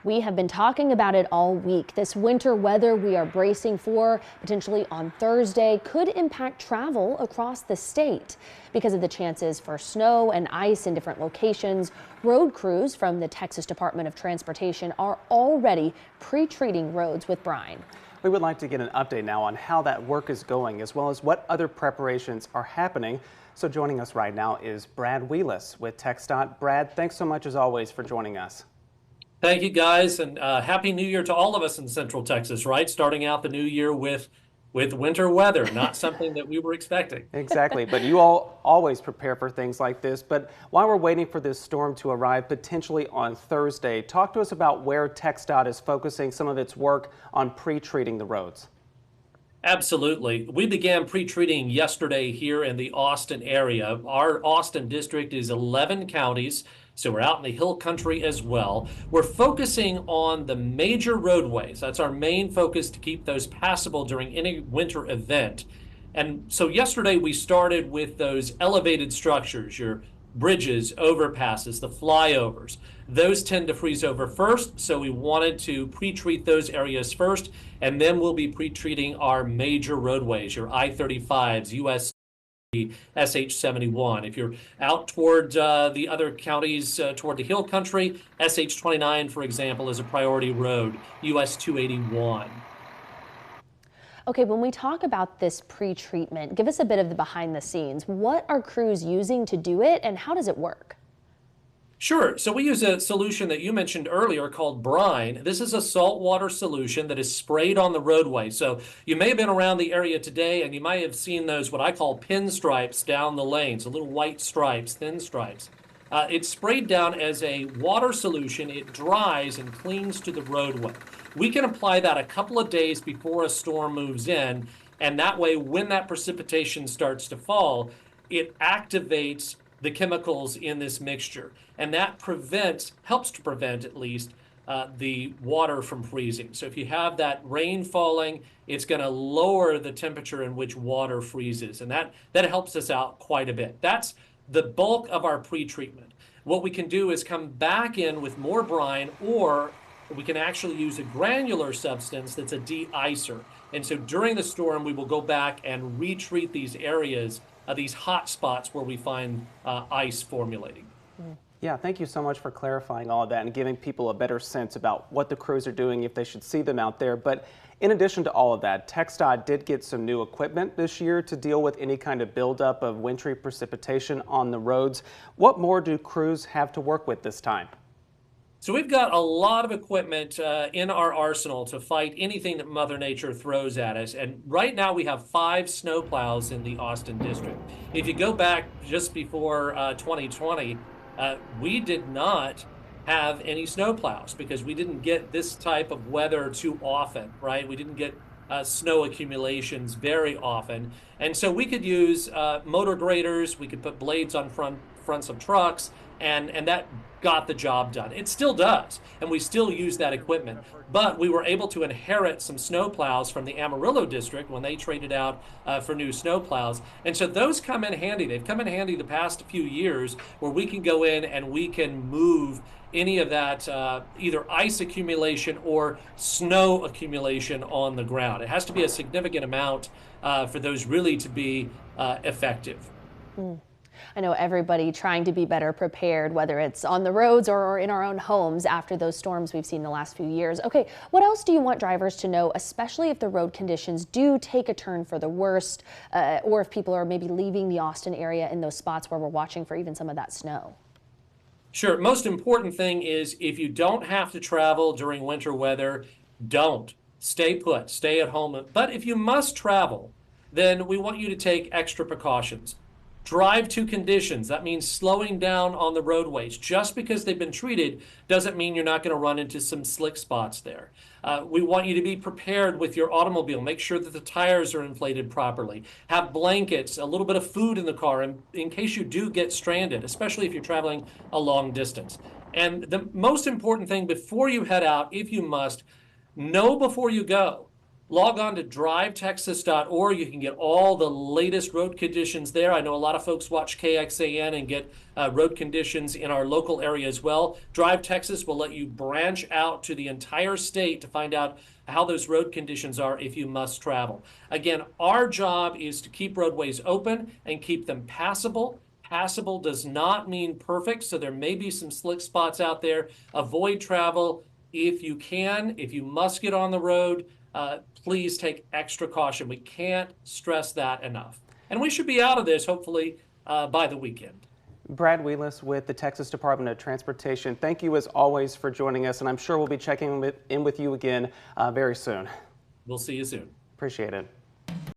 We have been talking about it all week. This winter weather we are bracing for, potentially on Thursday, could impact travel across the state. Because of the chances for snow and ice in different locations, road crews from the Texas Department of Transportation are already pre-treating roads with brine. We would like to get an update now on how that work is going, as well as what other preparations are happening. So joining us right now is Brad Wheelis with TXDOT. Brad, thanks so much as always for joining us. Thank you, guys, and Happy New Year to all of us in Central Texas, right? Starting out the new year with winter weather, not something that we were expecting. Exactly, but you all always prepare for things like this. But while we're waiting for this storm to arrive potentially on Thursday, talk to us about where TXDOT is focusing some of its work on pre-treating the roads. Absolutely. We began pre-treating yesterday here in the Austin area. Our Austin district is 11 counties, so we're out in the hill country as well. We're focusing on the major roadways. That's our main focus, to keep those passable during any winter event. And so yesterday we started with those elevated structures, your bridges, overpasses, the flyovers. Those tend to freeze over first, so we wanted to pre-treat those areas first, and then we'll be pre-treating our major roadways, your I-35s, US SH-71. If you're out toward the other counties, toward the hill country, SH-29, for example, is a priority road, US 281. Okay, when we talk about this pre-treatment, give us a bit of the behind the scenes. What are crews using to do it, and how does it work? Sure. So we use a solution that you mentioned earlier called Brine. This is a saltwater solution that is sprayed on the roadway. So you may have been around the area today and you might have seen those, what I call pinstripes down the lanes, so little white stripes, thin stripes. It's sprayed down as a water solution. It dries and clings to the roadway. We can apply that a couple of days before a storm moves in, and that way when that precipitation starts to fall, it activates the chemicals in this mixture, and that helps to prevent at least the water from freezing. So if you have that rain falling, it's going to lower the temperature in which water freezes, and that helps us out quite a bit. That's the bulk of our pre-treatment. What we can do is come back in with more brine, or we can actually use a granular substance that's a de-icer. And so during the storm, we will go back and retreat these areas, these hot spots where we find ice formulating. Yeah, thank you so much for clarifying all of that and giving people a better sense about what the crews are doing if they should see them out there. But in addition to all of that, TXDOT did get some new equipment this year to deal with any kind of buildup of wintry precipitation on the roads. What more do crews have to work with this time? So we've got a lot of equipment in our arsenal to fight anything that Mother Nature throws at us. And right now we have 5 snowplows in the Austin district. If you go back just before 2020, we did not have any snowplows because we didn't get this type of weather too often, right? We didn't get snow accumulations very often. And so we could use motor graders, we could put blades on fronts of trucks, and that got the job done. It still does, and we still use that equipment. But we were able to inherit some snowplows from the Amarillo district when they traded out for new snowplows. And so those come in handy. They've come in handy the past few years, where we can go in and we can move any of that either ice accumulation or snow accumulation on the ground. It has to be a significant amount for those really to be effective. I know everybody trying to be better prepared, whether it's on the roads or in our own homes after those storms we've seen the last few years. Okay, what else do you want drivers to know, especially if the road conditions do take a turn for the worst, or if people are maybe leaving the Austin area in those spots where we're watching for even some of that snow? Sure. Most important thing is, if you don't have to travel during winter weather, don't. Stay put, stay at home. But if you must travel, then we want you to take extra precautions. Drive to conditions. That means slowing down on the roadways. Just because they've been treated doesn't mean you're not going to run into some slick spots there. We want you to be prepared with your automobile. Make sure that the tires are inflated properly. Have blankets, a little bit of food in the car in case you do get stranded, especially if you're traveling a long distance. And the most important thing before you head out, if you must, know before you go log on to drivetexas.org. You can get all the latest road conditions there. I know a lot of folks watch KXAN and get road conditions in our local area as well. Drive Texas will let you branch out to the entire state to find out how those road conditions are if you must travel. Again, our job is to keep roadways open and keep them passable. Passable does not mean perfect, so there may be some slick spots out there. Avoid travel if you can. If you must get on the road, please take extra caution. We can't stress that enough. And we should be out of this, hopefully, by the weekend. Brad Wheelis with the Texas Department of Transportation, thank you as always for joining us, and I'm sure we'll be checking in with you again very soon. We'll see you soon. Appreciate it.